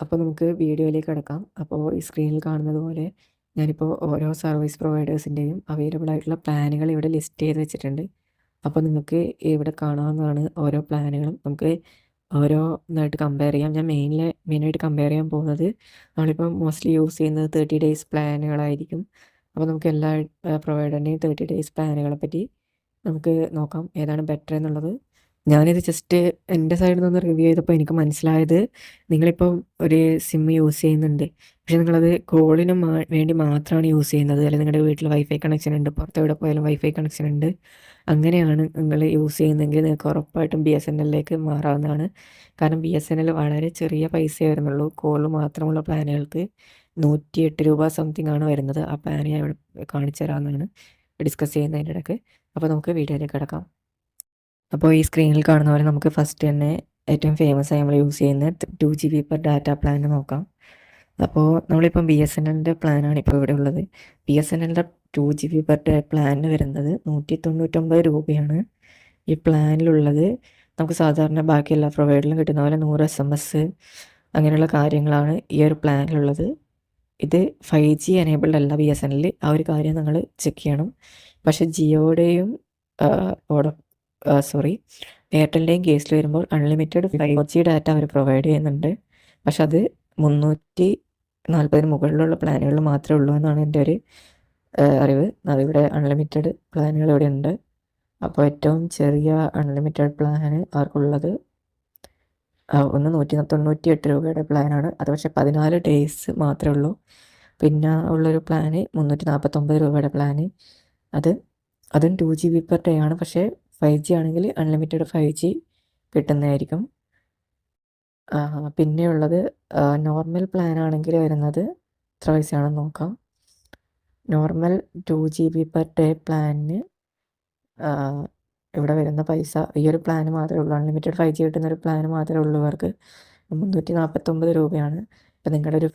അപ്പോൾ നമുക്ക് വീഡിയോയിലേക്ക് കടക്കാം. അപ്പോൾ ഈ സ്ക്രീനിൽ കാണുന്നത് പോലെ ഞാനിപ്പോൾ ഓരോ സർവീസ് പ്രൊവൈഡേഴ്സിൻ്റെയും അവൈലബിൾ ആയിട്ടുള്ള പ്ലാനുകൾ ഇവിടെ ലിസ്റ്റ് ചെയ്ത് വെച്ചിട്ടുണ്ട്. അപ്പോൾ നിങ്ങൾക്ക് ഇവിടെ കാണാവുന്നതാണ് ഓരോ പ്ലാനുകളും. നമുക്ക് ഓരോന്നായിട്ട് കമ്പയർ ചെയ്യാം. ഞാൻ മെയിനായിട്ട് കമ്പയർ ചെയ്യാൻ പോകുന്നത് നമ്മളിപ്പോൾ മോസ്റ്റ്ലി യൂസ് ചെയ്യുന്നത് 30 ഡേയ്സ് പ്ലാനുകളായിരിക്കും. അപ്പോൾ നമുക്ക് എല്ലാ പ്രൊവൈഡറിൻ്റെയും 30 ഡേയ്സ് പ്ലാനുകളെ പറ്റി നമുക്ക് നോക്കാം ഏതാണ് ബെറ്റർ എന്നുള്ളത്. ഞാനിത് ജസ്റ്റ് എൻ്റെ സൈഡിൽ നിന്ന് റിവ്യൂ ചെയ്തപ്പോൾ എനിക്ക് മനസ്സിലായത്, നിങ്ങളിപ്പം ഒരു സിം യൂസ് ചെയ്യുന്നുണ്ട്, പക്ഷേ നിങ്ങളത് കോളിന് വേണ്ടി മാത്രമാണ് യൂസ് ചെയ്യുന്നത്, അല്ലെങ്കിൽ നിങ്ങളുടെ വീട്ടിൽ വൈഫൈ കണക്ഷൻ ഉണ്ട്, പുറത്തെവിടെ പോയാലും വൈഫൈ കണക്ഷൻ ഉണ്ട്, അങ്ങനെയാണ് നിങ്ങൾ യൂസ് ചെയ്യുന്നതെങ്കിൽ നിങ്ങൾക്ക് ഉറപ്പായിട്ടും BSNLിലേക്ക് മാറാവുന്നതാണ്. കാരണം BSNL വളരെ ചെറിയ പൈസയേ വരുന്നുള്ളൂ. കോൾ മാത്രമുള്ള പ്ലാനുകൾക്ക് 108 രൂപ സംതിങ് ആണ് വരുന്നത്. ആ പ്ലാൻ ഞാൻ ഇവിടെ കാണിച്ചു തരാവുന്നതാണ് ഡിസ്കസ് ചെയ്യുന്നതിൻ്റെ ഇടയ്ക്ക്. അപ്പോൾ നമുക്ക് വീഡിയോയിലേക്ക് കിടക്കാം. അപ്പോൾ ഈ സ്ക്രീനിൽ കാണുന്ന പോലെ നമുക്ക് ഫസ്റ്റ് തന്നെ ഏറ്റവും ഫേമസ് ആയി നമ്മൾ യൂസ് ചെയ്യുന്ന 2 GB പെർ ഡാറ്റ പ്ലാൻ നോക്കാം. അപ്പോൾ നമ്മളിപ്പം BSNLൻ്റെ പ്ലാനാണ് ഇപ്പോൾ ഇവിടെ ഉള്ളത്. BSNLൻ്റെ 2 GB പെർ ഡേ പ്ലാനിന് വരുന്നത് 199 രൂപയാണ് ഈ പ്ലാനിലുള്ളത്. നമുക്ക് സാധാരണ ബാക്കി എല്ലാ പ്രൊവൈഡറിലും കിട്ടുന്ന പോലെ 100 SMS അങ്ങനെയുള്ള കാര്യങ്ങളാണ് ഈ ഒരു പ്ലാനിലുള്ളത്. ഇത് 5G എനേബിൾഡ് അല്ല BSNL, ആ ഒരു കാര്യം നിങ്ങൾ ചെക്ക് ചെയ്യണം. പക്ഷേ ജിയോയുടെയും എയർടെലിൻ്റെയും കേസിൽ വരുമ്പോൾ അൺലിമിറ്റഡ് 5G ഡാറ്റ അവർ പ്രൊവൈഡ് ചെയ്യുന്നുണ്ട്. പക്ഷെ അത് 340 മുകളിലുള്ള പ്ലാനുകളിൽ മാത്രമേ ഉള്ളൂ എന്നാണ് എൻ്റെ ഒരു അറിവ്. അതിവിടെ അൺലിമിറ്റഡ് പ്ലാനുകൾ ഇവിടെ ഉണ്ട്. അപ്പോൾ ഏറ്റവും ചെറിയ അൺലിമിറ്റഡ് പ്ലാന് ആർക്കുള്ളത് ഒന്ന് 198 രൂപയുടെ പ്ലാനാണ്. അത് പക്ഷേ 14 ഡേയ്സ് മാത്രമേ ഉള്ളൂ. പിന്നെ ഉള്ളൊരു പ്ലാന് 349 രൂപയുടെ പ്ലാന്, അതും 2 GB പെർ ഡേ ആണ്. പക്ഷേ 5G ആണെങ്കിൽ അൺലിമിറ്റഡ് 5G കിട്ടുന്നതായിരിക്കും. പിന്നെയുള്ളത് നോർമൽ പ്ലാൻ ആണെങ്കിൽ വരുന്നത് എത്ര പൈസയാണെന്ന് നോക്കാം. നോർമൽ 2 GB പെർ ഡേ പ്ലാനിന് ഇവിടെ വരുന്ന പൈസ, ഈ ഒരു പ്ലാന് മാത്രമേ ഉള്ളൂ, അൺലിമിറ്റഡ് 5G കിട്ടുന്ന ഒരു പ്ലാന് മാത്രമേ ഉള്ളൂ ഇവർക്ക്, 349 രൂപയാണ്. ഇപ്പം നിങ്ങളുടെ ഒരു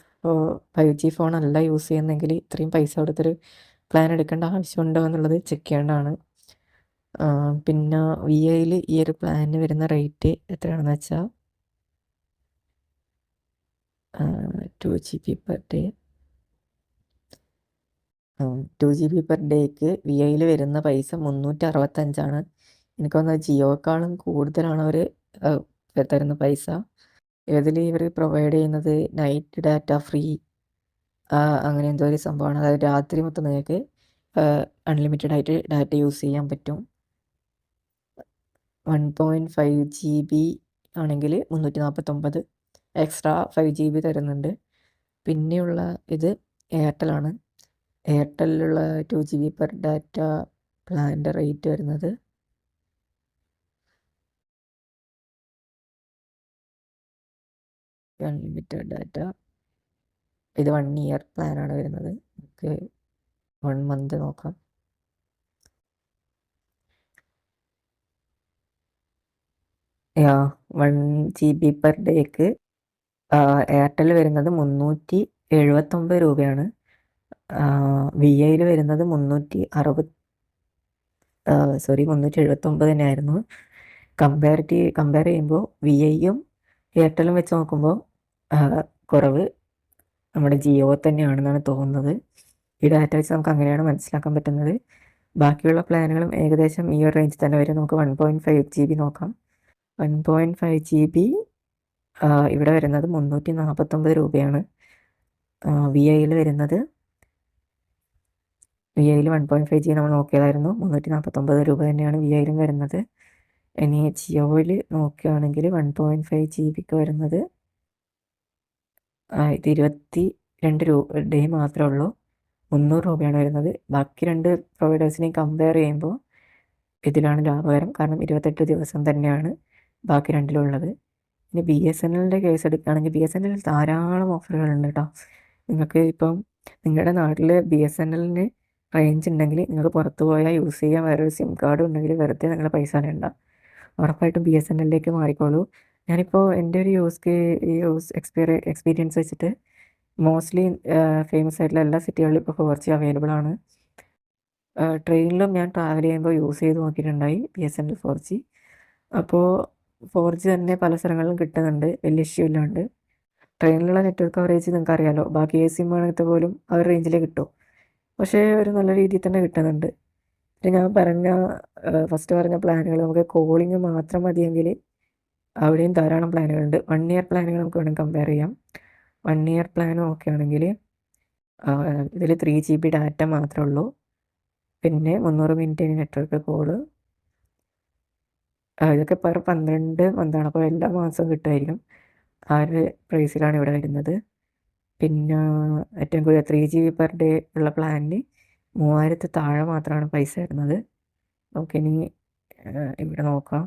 5G ഫോൺ അല്ല യൂസ് ചെയ്യുന്നതെങ്കിൽ ഇത്രയും പൈസ കൊടുത്തൊരു പ്ലാൻ എടുക്കേണ്ട ആവശ്യമുണ്ടോ എന്നുള്ളത് ചെക്ക് ചെയ്യേണ്ടതാണ്. പിന്നെ VIയിൽ ഈ ഒരു പ്ലാനിന് വരുന്ന റേറ്റ് എത്രയാണെന്ന് വെച്ചാൽ 2 GB per day 2 GB per ഡേക്ക് VIയിൽ വരുന്ന പൈസ 365ആണ്. എനിക്ക് തോന്നുന്നത് ജിയോക്കാളും കൂടുതലാണ് അവർ തരുന്ന പൈസ. ഇതിൽ ഇവർ പ്രൊവൈഡ് ചെയ്യുന്നത് നൈറ്റ് ഡാറ്റ ഫ്രീ, അങ്ങനെ എന്തോ ഒരു സംഭവമാണ്. അതായത് രാത്രി മൊത്തം നിങ്ങൾക്ക് അൺലിമിറ്റഡ് ആയിട്ട് ഡാറ്റ യൂസ് ചെയ്യാൻ പറ്റും. 1.5 GB ആണെങ്കിൽ 349, എക്സ്ട്രാ 5 GB തരുന്നുണ്ട്. പിന്നെയുള്ള ഇത് എയർടെലാണ്. എയർടെലിലുള്ള 2 GB പെർ ഡാറ്റ പ്ലാനിൻ്റെ റേറ്റ് വരുന്നത് അൺലിമിറ്റഡ് ഡാറ്റ, ഇത് 1 ഇയർ പ്ലാനാണ് വരുന്നത്. നമുക്ക് 1 മന്ത് നോക്കാം. യാ 1 GB പെർ ഡേക്ക് എയർടെൽ വരുന്നത് 379 രൂപയാണ്. VIയിൽ വരുന്നത് 379 തന്നെയായിരുന്നു. കമ്പയർ ചെയ്യുമ്പോൾ VIയും എയർടെലും വെച്ച് നോക്കുമ്പോൾ കുറവ് നമ്മുടെ ജിയോ തന്നെയാണെന്നാണ് തോന്നുന്നത്. ഈ ഡാറ്റ വെച്ച് നമുക്ക് അങ്ങനെയാണ് മനസ്സിലാക്കാൻ പറ്റുന്നത്. ബാക്കിയുള്ള പ്ലാനുകളും ഏകദേശം ഈ ഒരു റേഞ്ചിൽ തന്നെ വരും. നമുക്ക് 1.5 GB നോക്കാം. 1.5 GB ഇവിടെ വരുന്നത് 349 രൂപയാണ്. VIയിൽ 1.5 GB നമ്മൾ നോക്കിയതായിരുന്നു, 349 രൂപ തന്നെയാണ് VIയിലും വരുന്നത്. ഇനി ജിയോയിൽ നോക്കുകയാണെങ്കിൽ 1.5 GBക്ക് വരുന്നത് ഇത് 22 ഡേ മാത്രമേ ഉള്ളൂ, 300 രൂപയാണ് വരുന്നത്. ബാക്കി രണ്ട് പ്രൊവൈഡേഴ്സിനെയും കമ്പയർ ചെയ്യുമ്പോൾ ഇതിലാണ് ലാഭകരം, കാരണം 28 ദിവസം തന്നെയാണ് ബാക്കി രണ്ടിലുള്ളത്. ഇനി BSNLൻ്റെ കേസ് എടുക്കുകയാണെങ്കിൽ BSNL ധാരാളം ഓഫറുകളുണ്ട് കേട്ടോ. നിങ്ങൾക്ക് ഇപ്പം നിങ്ങളുടെ നാട്ടിൽ BSNLന് റേഞ്ച് ഉണ്ടെങ്കിൽ നിങ്ങൾക്ക് പുറത്ത് പോയാൽ യൂസ് ചെയ്യാൻ വേറൊരു സിം കാർഡ് ഉണ്ടെങ്കിൽ വെറുതെ നിങ്ങളുടെ പൈസ കളയണ്ട, ഉറപ്പായിട്ടും BSNLിലേക്ക് മാറിക്കോളൂ. ഞാനിപ്പോൾ എൻ്റെ ഒരു എക്സ്പീരിയൻസ് വെച്ചിട്ട് മോസ്റ്റ്ലി ഫേമസ് ആയിട്ടുള്ള എല്ലാ സിറ്റികളിലും ഇപ്പോൾ 4G അവൈലബിൾ ആണ്. ട്രെയിനിലും ഞാൻ ട്രാവൽ ചെയ്യുമ്പോൾ യൂസ് ചെയ്ത് നോക്കിയിട്ടുണ്ടായി BSNL 4G. അപ്പോൾ 4G തന്നെ പല സ്ഥലങ്ങളിലും കിട്ടുന്നുണ്ട്, വലിയ ഇഷ്യൂ ഇല്ലാണ്ട്. ട്രെയിനിലുള്ള നെറ്റ്വർക്ക് കവറേജ് നിങ്ങൾക്ക് അറിയാലോ, ബാക്കി സിം ആണെങ്കിൽ പോലും ആ ഒരു റേഞ്ചിലേ കിട്ടും. പക്ഷേ ഒരു നല്ല രീതിയിൽ തന്നെ കിട്ടുന്നുണ്ട്. പിന്നെ ഞാൻ പറഞ്ഞ ഫസ്റ്റ് പറഞ്ഞ പ്ലാനുകൾ നമുക്ക് കോളിംഗ് മാത്രം മതിയെങ്കിൽ അവിടെയും ധാരാളം പ്ലാനുകളുണ്ട്. 1 ഇയർ പ്ലാനുകൾ നമുക്ക് വേണമെങ്കിൽ കമ്പയർ ചെയ്യാം. 1 ഇയർ പ്ലാൻ നോക്കുകയാണെങ്കിൽ ഇതിൽ 3 GB ഡാറ്റ മാത്രമേ ഉള്ളൂ. പിന്നെ 300 മിനിറ്റ് നെറ്റ്വർക്ക് കോള്. ഇതൊക്കെ പെർ 12 മന്താണ്. അപ്പോൾ എല്ലാ മാസവും കിട്ടുമായിരിക്കും. ആ ഒരു പ്രൈസിലാണ് ഇവിടെ വരുന്നത്. പിന്നെ ഏറ്റവും കൂടുതൽ 3 GB പെർ ഡേ ഉള്ള പ്ലാനിന് 3000 താഴെ മാത്രമാണ് പൈസ വരുന്നത്. നമുക്കിനി ഇവിടെ നോക്കാം.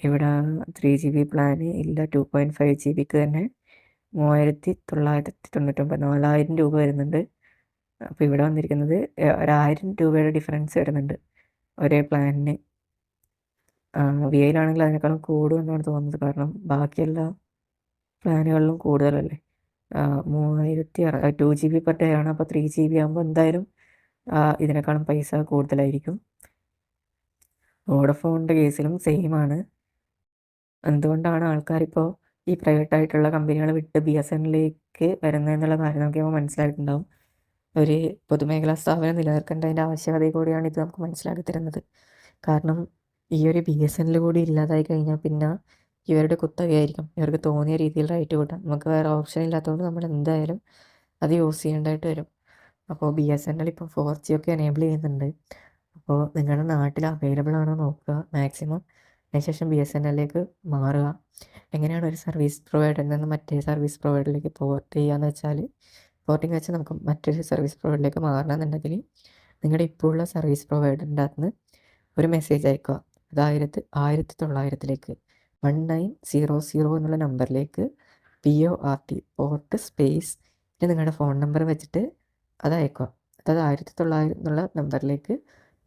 ഇവിടെ 3 GB പ്ലാന് ഇല്ല. 2.5 GBക്ക് തന്നെ 3999, 4000 രൂപ വരുന്നുണ്ട്. അപ്പോൾ ഇവിടെ വന്നിരിക്കുന്നത് 1000 രൂപയുടെ ഡിഫറൻസ് വരുന്നുണ്ട് ഒരേ പ്ലാനിന്. വി ഐയിലാണെങ്കിൽ അതിനേക്കാളും കൂടുമെന്നാണ് തോന്നുന്നത്, കാരണം ബാക്കിയെല്ലാ പ്ലാനുകളിലും കൂടുതലല്ലേ. 2 GB പെർ ഡേ ആണ്. അപ്പോൾ 3 GB ആകുമ്പോൾ എന്തായാലും ഇതിനേക്കാളും പൈസ കൂടുതലായിരിക്കും. വോഡഫോണിൻ്റെ കേസിലും സെയിം ആണ്. എന്തുകൊണ്ടാണ് ആൾക്കാരിപ്പോൾ ഈ പ്രൈവറ്റ് ആയിട്ടുള്ള കമ്പനികൾ വിട്ട് BSNLിലേക്ക് വരുന്നതെന്നുള്ള കാര്യം നമുക്ക് മനസ്സിലായിട്ടുണ്ടാവും. ഒരു പൊതുമേഖലാ സ്ഥാപനം നിലനിൽക്കേണ്ടതിൻ്റെ ആവശ്യകത കൂടിയാണ് ഇത് നമുക്ക് മനസ്സിലാക്കി തരുന്നത്. കാരണം ഈ ഒരു BSNL കൂടി ഇല്ലാതായി കഴിഞ്ഞാൽ പിന്നെ ഇവരുടെ കുത്തകയായിരിക്കും. ഇവർക്ക് തോന്നിയ രീതിയിൽ റേറ്റ് കൂട്ടാം. നമുക്ക് വേറെ ഓപ്ഷൻ ഇല്ലാത്തതുകൊണ്ട് നമ്മൾ എന്തായാലും അത് യൂസ് ചെയ്യേണ്ടതായിട്ട് വരും. അപ്പോൾ BSNL ഇപ്പോൾ 4G ഒക്കെ എനേബിൾ ചെയ്യുന്നുണ്ട്. അപ്പോൾ നിങ്ങളുടെ നാട്ടിൽ അവൈലബിൾ ആണോ നോക്കുക മാക്സിമം. അതിനുശേഷം BSNLിലേക്ക് മാറുക. എങ്ങനെയാണ് ഒരു സർവീസ് പ്രൊവൈഡറിൽ നിന്ന് മറ്റേ സർവീസ് പ്രൊവൈഡറിലേക്ക് പോർട്ട് ചെയ്യുകയെന്ന് വെച്ചാൽ, പോർട്ടിങ് വെച്ച് നമുക്ക് മറ്റൊരു സർവീസ് പ്രൊവൈഡറിലേക്ക് മാറണമെന്നുണ്ടെങ്കിൽ നിങ്ങളുടെ ഇപ്പോൾ ഉള്ള സർവീസ് പ്രൊവൈഡറിൻ്റെ അകത്ത് നിന്ന് ഒരു മെസ്സേജ് അയക്കുക. അത് 1900ലേക്ക് 1900 എന്നുള്ള നമ്പറിലേക്ക് PORT പോർട്ട് സ്പേസ് പിന്നെ നിങ്ങളുടെ ഫോൺ നമ്പർ വെച്ചിട്ട് അത് അയക്കുക. അതായത് 1900 എന്നുള്ള നമ്പറിലേക്ക്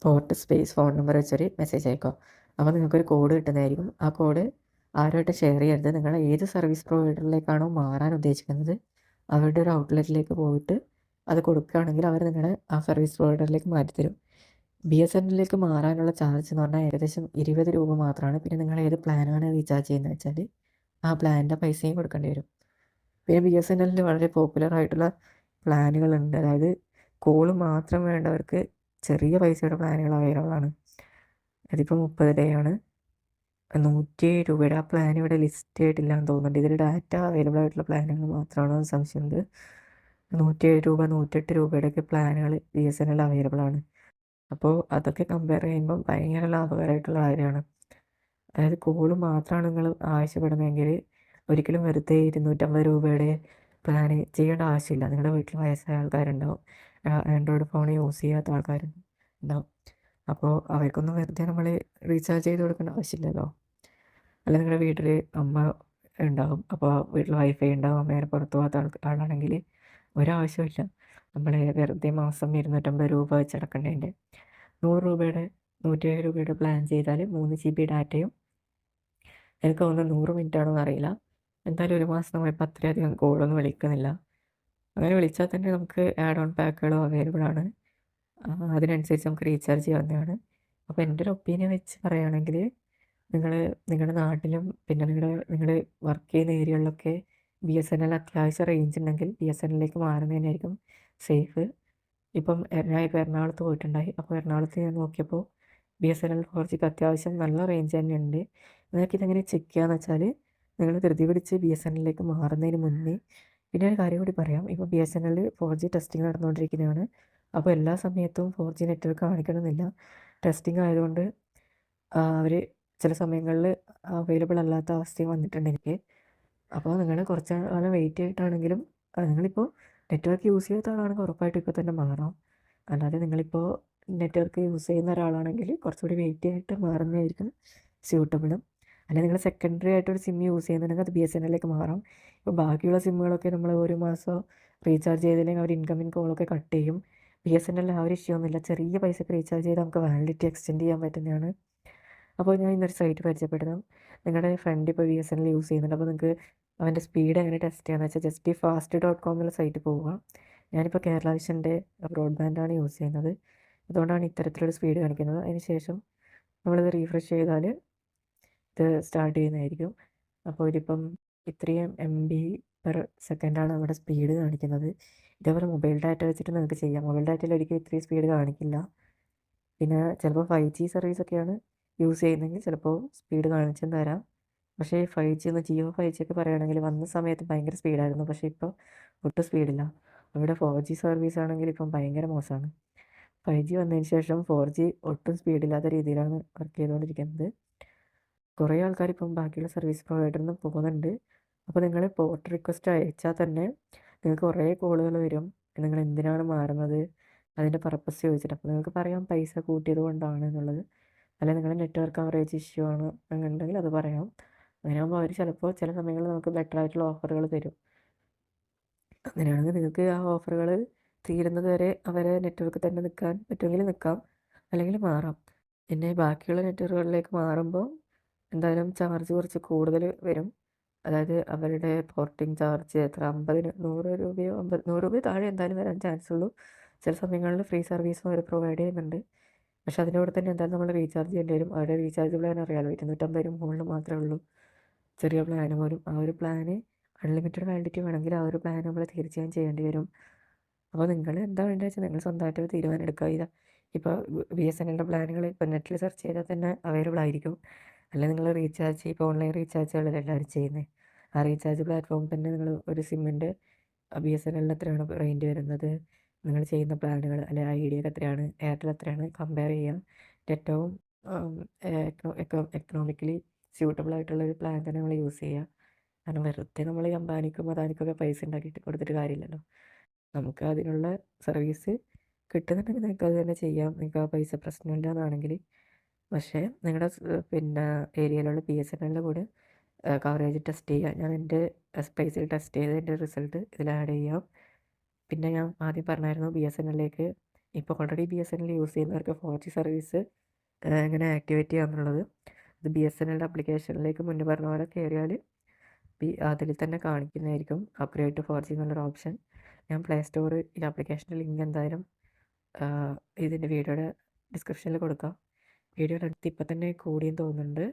പോർട്ട് സ്പേസ് ഫോൺ നമ്പർ വെച്ചൊരു മെസ്സേജ് അയക്കുക. അപ്പോൾ നിങ്ങൾക്കൊരു കോഡ് കിട്ടുന്നതായിരിക്കും. ആ കോഡ് ആരുമായിട്ട് ഷെയർ ചെയ്യരുത്. നിങ്ങൾ ഏത് സർവീസ് പ്രൊവൈഡറിലേക്കാണോ മാറാൻ ഉദ്ദേശിക്കുന്നത് അവരുടെ ഒരു ഔട്ട്ലെറ്റിലേക്ക് പോയിട്ട് അത് കൊടുക്കുകയാണെങ്കിൽ അവർ നിങ്ങളെ ആ സർവീസ് പ്രൊവൈഡറിലേക്ക് മാറ്റിത്തരും. BSNLിലേക്ക് മാറാനുള്ള ചാർജ് എന്ന് പറഞ്ഞാൽ ഏകദേശം 20 രൂപ മാത്രമാണ്. പിന്നെ നിങ്ങൾ ഏത് പ്ലാനാണ് റീചാർജ് ചെയ്യുന്നത് വെച്ചാൽ ആ പ്ലാനിൻ്റെ പൈസയും കൊടുക്കേണ്ടി വരും. പിന്നെ BSNLിൽ വളരെ പോപ്പുലർ ആയിട്ടുള്ള പ്ലാനുകളുണ്ട്. അതായത് കോള് മാത്രം വേണ്ടവർക്ക് ചെറിയ പൈസയുടെ പ്ലാനുകൾ അവൈലബിൾ ആണ്. അതിപ്പോൾ 30 ഡേ ആണ്. 107 രൂപയുടെ ആ പ്ലാൻ ഇവിടെ ലിസ്റ്റ് ആയിട്ടില്ല എന്ന് തോന്നുന്നുണ്ട്. ഇതിൽ ഡാറ്റ അവൈലബിൾ ആയിട്ടുള്ള പ്ലാനുകൾ മാത്രമാണോ എന്ന് സംശയമുണ്ട്. 107 രൂപ 108 രൂപയുടെയൊക്കെ പ്ലാനുകൾ BSNL അവൈലബിൾ ആണ്. അപ്പോൾ അതൊക്കെ കമ്പയർ ചെയ്യുമ്പം ഭയങ്കര ലാഭകരമായിട്ടുള്ള കാര്യമാണ്. അതായത് കോള് മാത്രമാണ് നിങ്ങൾ ആവശ്യപ്പെടുന്നതെങ്കിൽ ഒരിക്കലും വെറുതെ 250 രൂപയുടെ പ്ലാന് ചെയ്യേണ്ട ആവശ്യമില്ല. നിങ്ങളുടെ വീട്ടിൽ വയസ്സായ ആൾക്കാരുണ്ടാവും, ആൻഡ്രോയിഡ് ഫോൺ യൂസ് ചെയ്യാത്ത ആൾക്കാരുണ്ടാവും. അപ്പോൾ അവർക്കൊന്നും വെറുതെ നമ്മൾ റീചാർജ് ചെയ്ത് കൊടുക്കേണ്ട ആവശ്യമില്ലല്ലോ. അല്ല നിങ്ങളുടെ വീട്ടിൽ അമ്മ ഉണ്ടാവും, അപ്പോൾ വീട്ടിൽ വൈഫൈ ഉണ്ടാവും, അമ്മേനെ പുറത്ത് പോകാത്ത ആളാണെങ്കിൽ ഒരാവശ്യമില്ല നമ്മൾ വെറുതെ മാസം 250 രൂപ വെച്ചടക്കേണ്ടതിൻ്റെ 100 രൂപയുടെ 107 രൂപയുടെ പ്ലാൻ ചെയ്താൽ 3 GB ഡാറ്റയും എനിക്ക് തോന്നുന്നു 100 മിനിറ്റ് ആണോ എന്നറിയില്ല. എന്തായാലും ഒരു മാസം നമ്മളിപ്പോൾ അത്രയധികം കോളൊന്നും വിളിക്കുന്നില്ല. അങ്ങനെ വിളിച്ചാൽ തന്നെ നമുക്ക് ആഡ് ഓൺ പാക്കുകളും അവൈലബിൾ ആണ്. അതിനനുസരിച്ച് നമുക്ക് റീചാർജ് ചെയ്യാവുന്നതാണ്. അപ്പോൾ എൻ്റെ ഒരു ഒപ്പീനിയൻ വെച്ച് പറയുകയാണെങ്കിൽ നിങ്ങളുടെ നാട്ടിലും പിന്നെ നിങ്ങൾ വർക്ക് ചെയ്യുന്ന ഏരിയകളിലൊക്കെ BSNL അത്യാവശ്യം റേഞ്ച് ഉണ്ടെങ്കിൽ BSNLിലേക്ക് മാറുന്നതിനായിരിക്കും സേഫ്. ഇപ്പം ഞാൻ ഇപ്പോൾ എറണാകുളത്ത് പോയിട്ടുണ്ടായി. അപ്പോൾ എറണാകുളത്ത് ഞാൻ നോക്കിയപ്പോൾ BSNL 4Gക്ക് അത്യാവശ്യം നല്ല റേഞ്ച് തന്നെയുണ്ട്. നിങ്ങൾക്കിതെങ്ങനെ ചെക്ക് ചെയ്യാന്ന് വെച്ചാൽ നിങ്ങൾ ധൃതി പിടിച്ച് BSNLിലേക്ക് മാറുന്നതിന് മുന്നേ പിന്നെ ഒരു കാര്യം കൂടി പറയാം. ഇപ്പോൾ BSNL 4G ടെസ്റ്റിംഗ് നടന്നുകൊണ്ടിരിക്കുന്നതാണ്. അപ്പോൾ എല്ലാ സമയത്തും 4G നെറ്റ്വർക്ക് കാണിക്കണമെന്നില്ല. ടെസ്റ്റിംഗ് ആയതുകൊണ്ട് അവർ ചില സമയങ്ങളിൽ അവൈലബിൾ അല്ലാത്ത അവസ്ഥയും വന്നിട്ടുണ്ട് എനിക്ക്. അപ്പോൾ നിങ്ങൾ കുറച്ച് കാലം വെയിറ്റ് ചെയ്തിട്ടാണെങ്കിലും നിങ്ങളിപ്പോൾ നെറ്റ്വർക്ക് യൂസ് ചെയ്യാത്ത ആളാണെങ്കിൽ ഉറപ്പായിട്ടും ഇപ്പോൾ തന്നെ മാറാം. അല്ലാതെ നിങ്ങളിപ്പോൾ നെറ്റ്വർക്ക് യൂസ് ചെയ്യുന്ന ഒരാളാണെങ്കിൽ കുറച്ചുകൂടി വെയിറ്റ് ചെയ്തിട്ട് മാറുന്നതായിരിക്കും സ്യൂട്ടബിളും. അല്ലെങ്കിൽ നിങ്ങൾ സെക്കൻഡറി ആയിട്ടൊരു സിം യൂസ് ചെയ്യുന്നുണ്ടെങ്കിൽ അത് BSNLിലേക്ക് മാറാം. ഇപ്പോൾ ബാക്കിയുള്ള സിമ്മുകളൊക്കെ നമ്മൾ ഒരു മാസം റീചാർജ് ചെയ്തില്ലെങ്കിൽ അവർ ഇൻകമിങ് കോളൊക്കെ കട്ട് ചെയ്യും. BSNL ആ ഒരു ഇഷ്യൂ ഒന്നുമില്ല. ചെറിയ പൈസക്ക് റീചാർജ് ചെയ്ത് നമുക്ക് വാലിഡിറ്റി എക്സ്റ്റെൻഡ് ചെയ്യാൻ പറ്റുന്നതാണ്. അപ്പോൾ ഞാൻ ഇന്നൊരു സൈറ്റ് പരിചയപ്പെടുത്താം. നിങ്ങളുടെ ഫ്രണ്ട് ഇപ്പോൾ BSNL യൂസ് ചെയ്യുന്നുണ്ട്. അപ്പോൾ നിങ്ങൾക്ക് അവൻ്റെ സ്പീഡ് എങ്ങനെ ടെസ്റ്റ് ചെയ്യാമെന്ന് വെച്ചാൽ ജസ്റ്റ് fast.com എന്നുള്ള സൈറ്റ് പോവുക. ഞാനിപ്പോൾ കേരള വിഷൻ്റെ ബ്രോഡ്ബാൻഡാണ് യൂസ് ചെയ്യുന്നത്. അതുകൊണ്ടാണ് ഇത്തരത്തിലൊരു സ്പീഡ് കാണിക്കുന്നത്. അതിന് ശേഷം നമ്മളിത് റീഫ്രഷ് ചെയ്താൽ ഇത് സ്റ്റാർട്ട് ചെയ്യുന്നതായിരിക്കും. അപ്പോൾ ഇതിപ്പം ഇത്രയും MB/സെക്കൻഡാണ് നമ്മുടെ സ്പീഡ് കാണിക്കുന്നത്. ഇതേപോലെ മൊബൈൽ ഡാറ്റ വെച്ചിട്ട് നിങ്ങൾക്ക് ചെയ്യാം. മൊബൈൽ ഡാറ്റയിൽ ഒരിക്കലും ഇത്രയും സ്പീഡ് കാണിക്കില്ല. പിന്നെ ചിലപ്പോൾ 5G സർവീസൊക്കെയാണ് യൂസ് ചെയ്യുന്നതെങ്കിൽ ചിലപ്പോൾ സ്പീഡ് കാണിച്ചെന്ന് തരാം. പക്ഷേ 5G ജിയോ 5G ഒക്കെ പറയുകയാണെങ്കിൽ വന്ന സമയത്ത് ഭയങ്കര സ്പീഡായിരുന്നു. പക്ഷേ ഇപ്പോൾ ഒട്ടും സ്പീഡില്ല. ഇവിടെ 4G സർവീസ് ആണെങ്കിൽ ഇപ്പം ഭയങ്കര മോശമാണ്. 5G വന്നതിന് ശേഷം 4G ഒട്ടും സ്പീഡില്ലാത്ത രീതിയിലാണ് വർക്ക് ചെയ്തുകൊണ്ടിരിക്കുന്നത്. കുറേ ആൾക്കാർ ഇപ്പം ബാക്കിയുള്ള സർവീസ് പ്രൊവൈഡറിൽ നിന്ന് പോകുന്നുണ്ട്. അപ്പോൾ നിങ്ങൾ പോർട്ട് റിക്വസ്റ്റ് അയച്ചാൽ തന്നെ നിങ്ങൾക്ക് കുറേ കോളുകൾ വരും. നിങ്ങൾ എന്തിനാണ് മാറുന്നത്, അതിൻ്റെ പർപ്പസ് ചോദിച്ചിട്ട്. അപ്പോൾ നിങ്ങൾക്ക് പറയാം പൈസ കൂട്ടിയത് കൊണ്ടാണ് എന്നുള്ളത്. അല്ലെങ്കിൽ നിങ്ങളുടെ നെറ്റ്വർക്ക് കവറേജ് ഇഷ്യൂ ആണ് എന്നുണ്ടെങ്കിൽ അത് പറയാം. അങ്ങനെയാകുമ്പോൾ അവർ ചിലപ്പോൾ ചില സമയങ്ങളിൽ നമുക്ക് ബെറ്റർ ആയിട്ടുള്ള ഓഫറുകൾ തരും. അങ്ങനെയാണെങ്കിൽ നിങ്ങൾക്ക് ആ ഓഫറുകൾ തീരുന്നത് വരെ അവരെ നെറ്റ്വർക്ക് തന്നെ നിൽക്കാൻ പറ്റുമെങ്കിൽ നിൽക്കാം, അല്ലെങ്കിൽ മാറാം. പിന്നെ ബാക്കിയുള്ള നെറ്റ്വർക്കുകളിലേക്ക് മാറുമ്പോൾ എന്തായാലും ചാർജ് കുറച്ച് കൂടുതൽ വരും. അതായത് അവരുടെ പോർട്ടിംഗ് ചാർജ് എത്ര 50 100 രൂപയോ 100 രൂപ താഴെ എന്തായാലും വരാൻ ചാൻസ് ഉള്ളൂ. ചില സമയങ്ങളിൽ ഫ്രീ സർവീസും അവർ പ്രൊവൈഡ് ചെയ്യുന്നുണ്ട്. പക്ഷെ അതിൻ്റെ കൂടെ തന്നെ എന്തായാലും നമ്മൾ റീചാർജ് ചെയ്യേണ്ടി വരും. അവരുടെ റീചാർജ് പ്ലാൻ അറിയാമല്ലോ, 250 മുകളിൽ മാത്രമേ ഉള്ളൂ. ചെറിയ പ്ലാൻ പോലും ആ ഒരു പ്ലാന് അൺലിമിറ്റഡ് വാലിഡിറ്റി വേണമെങ്കിൽ ആ ഒരു പ്ലാൻ നമ്മൾ തീർച്ചയായും ചെയ്യേണ്ടി വരും. അപ്പോൾ നിങ്ങൾ എന്താ വേണ്ടത് വെച്ചാൽ നിങ്ങൾ സ്വന്തമായിട്ട് തീരുമാനം എടുക്കുക. ഇപ്പോൾ BSNLൻ്റെ പ്ലാനുകൾ ഇപ്പോൾ നെറ്റിൽ സെർച്ച് ചെയ്താൽ തന്നെ അവൈലബിൾ ആയിരിക്കും. അല്ലെങ്കിൽ നിങ്ങൾ റീചാർജ് ഇപ്പോൾ ഓൺലൈൻ റീചാർജുകളല്ല എല്ലാവരും ചെയ്യുന്നത്. ആ റീചാർജ് പ്ലാറ്റ്ഫോമിൽ തന്നെ നിങ്ങൾ ഒരു സിമ്മിൻ്റെ BSNLന് എത്രയാണ് റേഞ്ച് വരുന്നത്, നിങ്ങൾ ചെയ്യുന്ന പ്ലാനുകൾ അല്ലെങ്കിൽ ഐഡിയക്ക് എത്രയാണ്, എയർടെൽ എത്രയാണ് കമ്പയർ ചെയ്യാം. ഏറ്റവും എക്കണോമിക്കലി സ്യൂട്ടബിൾ ആയിട്ടുള്ള ഒരു പ്ലാൻ തന്നെ നമ്മൾ യൂസ് ചെയ്യുക. കാരണം വെറുതെ നമ്മൾ ഈ അംബാനിക്കും അദാനിക്കൊക്കെ പൈസ ഉണ്ടാക്കിയിട്ട് കൊടുത്തിട്ട് കാര്യമില്ലല്ലോ. നമുക്ക് അതിനുള്ള സർവീസ് കിട്ടുന്നുണ്ടെങ്കിൽ നിങ്ങൾക്ക് അത് തന്നെ ചെയ്യാം. നിങ്ങൾക്ക് ആ പൈസ പ്രശ്നമില്ല എന്നാണെങ്കിൽ. പക്ഷേ നിങ്ങളുടെ പിന്നെ ഏരിയയിലുള്ള BSNLൻ്റെ കൂടെ കവറേജ് ടെസ്റ്റ് ചെയ്യുക. ഞാൻ എൻ്റെ സ്പേസിൽ ടെസ്റ്റ് ചെയ്തതിൻ്റെ റിസൾട്ട് ഇതിൽ ആഡ് ചെയ്യാം. പിന്നെ ഞാൻ ആദ്യം പറഞ്ഞായിരുന്നു BSNLിലേക്ക് ഇപ്പോൾ ഓൾറെഡി BSNL യൂസ് ചെയ്യുന്നവർക്ക് 4G സർവീസ് എങ്ങനെ ആക്ടിവേറ്റ് ചെയ്യാമെന്നുള്ളത്. ഇത് BSNLൻ്റെ ആപ്ലിക്കേഷനിലേക്ക് മുന്നേ പറഞ്ഞ പോലെ കയറിയാൽ അതിൽ തന്നെ കാണിക്കുന്നതായിരിക്കും അപ്ഗ്രേഡ് ടു 4G എന്നുള്ളൊരു ഓപ്ഷൻ. ഞാൻ പ്ലേ സ്റ്റോർ ഈ ആപ്ലിക്കേഷൻ്റെ ലിങ്ക് എന്തായാലും ഇതിൻ്റെ വീഡിയോയുടെ ഡിസ്ക്രിപ്ഷനിൽ കൊടുക്കാം. വീഡിയോയുടെ അടുത്ത് ഇപ്പം തന്നെ കൂടിയും തോന്നുന്നുണ്ട്.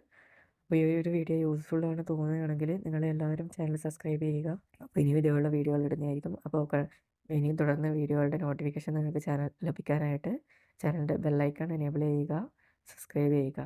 അപ്പോൾ ഈ ഒരു വീഡിയോ യൂസ്ഫുൾ ആണ് തോന്നുകയാണെങ്കിൽ നിങ്ങളെല്ലാവരും ചാനൽ സബ്സ്ക്രൈബ് ചെയ്യുക. അപ്പോൾ ഇനി ഇതുപോലുള്ള വീഡിയോകൾ ഇടുന്നതായിരിക്കും. അപ്പോൾ ഇനിയും തുടർന്ന് വീഡിയോകളുടെ നോട്ടിഫിക്കേഷൻ നിങ്ങൾക്ക് ചാനൽ ലഭിക്കാനായിട്ട് ചാനലിൻ്റെ ബെല്ലൈക്കൺ എനേബിൾ ചെയ്യുക, സബ്സ്ക്രൈബ് ചെയ്യുക.